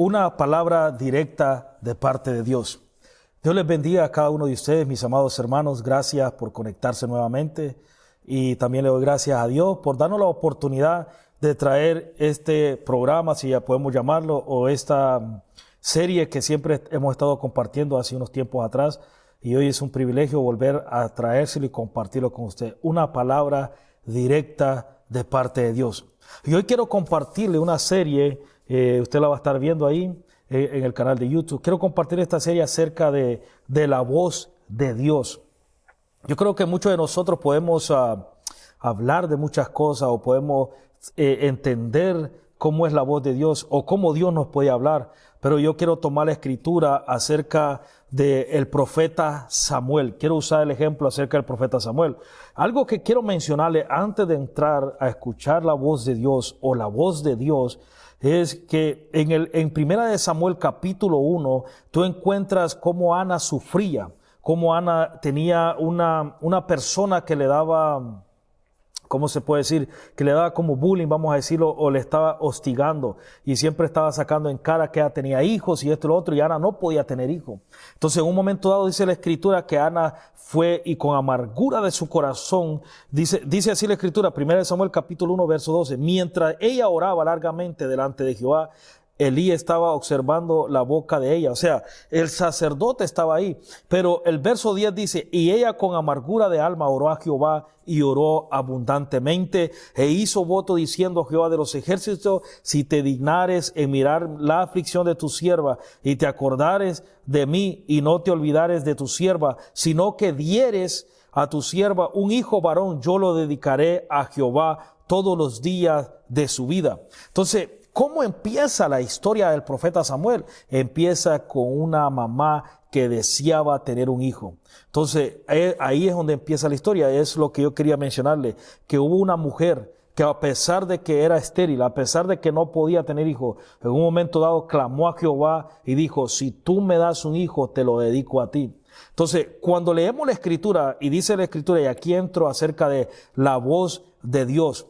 una palabra directa de parte de Dios. Dios les bendiga a cada uno de ustedes, mis amados hermanos. Gracias por conectarse nuevamente. Y también le doy gracias a Dios por darnos la oportunidad de traer este programa, si ya podemos llamarlo, o esta serie que siempre hemos estado compartiendo hace unos tiempos atrás. Y hoy es un privilegio volver a traérselo y compartirlo con usted. Una palabra directa de parte de Dios. Y hoy quiero compartirle una serie, usted la va a estar viendo ahí en el canal de YouTube. Quiero compartir esta serie acerca de la voz de Dios. Yo creo que muchos de nosotros podemos hablar de muchas cosas o podemos entender cómo es la voz de Dios o cómo Dios nos puede hablar. Pero yo quiero tomar la escritura acerca del profeta Samuel. Quiero usar el ejemplo acerca del profeta Samuel. Algo que quiero mencionarle antes de entrar a escuchar la voz de Dios o la voz de Dios es que en Primera de Samuel capítulo 1 tú encuentras cómo Ana sufría, cómo Ana tenía una persona que le daba, ¿cómo se puede decir? Que le daba como bullying, vamos a decirlo, o le estaba hostigando y siempre estaba sacando en cara que ella tenía hijos y esto y lo otro, y Ana no podía tener hijos. Entonces en un momento dado dice la escritura que Ana fue y con amargura de su corazón, dice así la escritura, 1 Samuel capítulo 1 verso 12, mientras ella oraba largamente delante de Jehová, Elí estaba observando la boca de ella, o sea, el sacerdote estaba ahí, pero el verso 10 dice, y ella con amargura de alma oró a Jehová y oró abundantemente e hizo voto diciendo, Jehová de los ejércitos, si te dignares en mirar la aflicción de tu sierva y te acordares de mí y no te olvidares de tu sierva, sino que dieres a tu sierva un hijo varón, yo lo dedicaré a Jehová todos los días de su vida. Entonces, ¿cómo empieza la historia del profeta Samuel? Empieza con una mamá que deseaba tener un hijo. Entonces, ahí es donde empieza la historia. Es lo que yo quería mencionarle, que hubo una mujer que a pesar de que era estéril, a pesar de que no podía tener hijo, en un momento dado clamó a Jehová y dijo, si tú me das un hijo, te lo dedico a ti. Entonces, cuando leemos la escritura, y dice la escritura, y aquí entro acerca de la voz de Dios,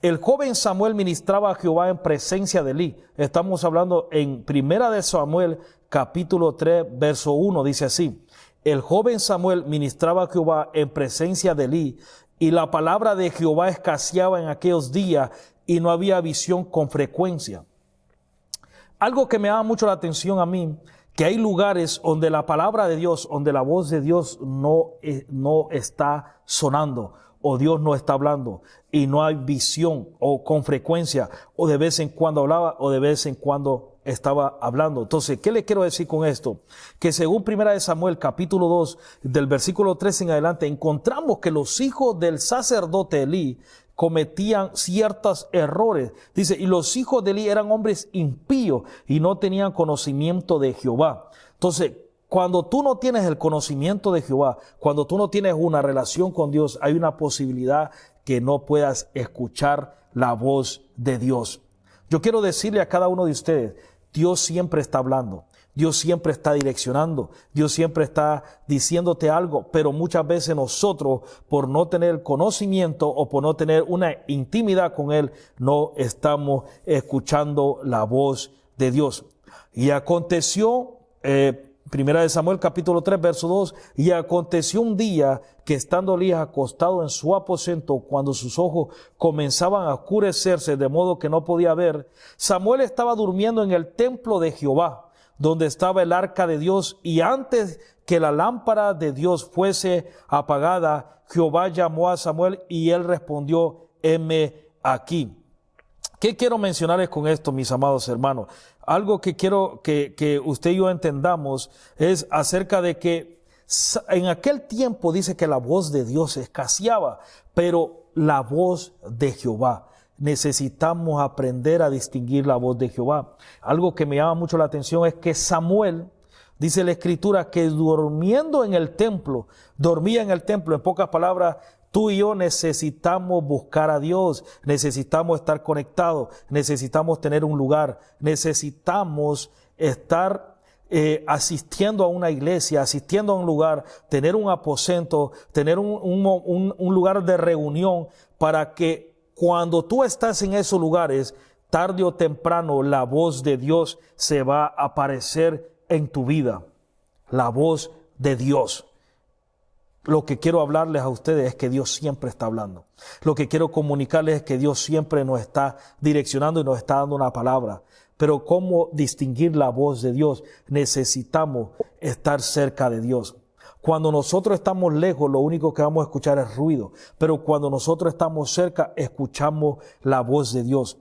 el joven Samuel ministraba a Jehová en presencia de Elí. Estamos hablando en Primera de Samuel, capítulo 3, verso 1, dice así. El joven Samuel ministraba a Jehová en presencia de Elí, y la palabra de Jehová escaseaba en aquellos días, y no había visión con frecuencia. Algo que me llama mucho la atención a mí, que hay lugares donde la palabra de Dios, donde la voz de Dios no está sonando, o Dios no está hablando y no hay visión o con frecuencia o de vez en cuando hablaba o de vez en cuando estaba hablando. Entonces, ¿qué le quiero decir con esto? Que según 1 Samuel capítulo 2 del versículo 3 en adelante encontramos que los hijos del sacerdote Elí cometían ciertos errores. Dice, y los hijos de Elí eran hombres impíos y no tenían conocimiento de Jehová. Entonces, cuando tú no tienes el conocimiento de Jehová, cuando tú no tienes una relación con Dios, hay una posibilidad que no puedas escuchar la voz de Dios. Yo quiero decirle a cada uno de ustedes, Dios siempre está hablando, Dios siempre está direccionando, Dios siempre está diciéndote algo, pero muchas veces nosotros, por no tener conocimiento o por no tener una intimidad con Él, no estamos escuchando la voz de Dios. Y aconteció, Primera de Samuel capítulo 3 verso 2, y aconteció un día que estando Elías acostado en su aposento, cuando sus ojos comenzaban a oscurecerse de modo que no podía ver, Samuel estaba durmiendo en el templo de Jehová, donde estaba el arca de Dios, y antes que la lámpara de Dios fuese apagada, Jehová llamó a Samuel y él respondió, heme aquí. ¿Qué quiero mencionarles con esto, mis amados hermanos? Algo que quiero que usted y yo entendamos es acerca de que en aquel tiempo dice que la voz de Dios escaseaba, pero la voz de Jehová. Necesitamos aprender a distinguir la voz de Jehová. Algo que me llama mucho la atención es que Samuel, dice la escritura, que durmiendo en el templo, dormía en el templo, en pocas palabras, tú y yo necesitamos buscar a Dios, necesitamos estar conectados, necesitamos tener un lugar, necesitamos estar asistiendo a una iglesia, asistiendo a un lugar, tener un aposento, tener un lugar de reunión para que cuando tú estás en esos lugares Tarde o temprano la voz de Dios se va a aparecer en tu vida. La voz de Dios. Lo que quiero hablarles a ustedes es que Dios siempre está hablando. Lo que quiero comunicarles es que Dios siempre nos está direccionando y nos está dando una palabra. Pero ¿cómo distinguir la voz de Dios? Necesitamos estar cerca de Dios. Cuando nosotros estamos lejos, lo único que vamos a escuchar es ruido. Pero cuando nosotros estamos cerca, escuchamos la voz de Dios.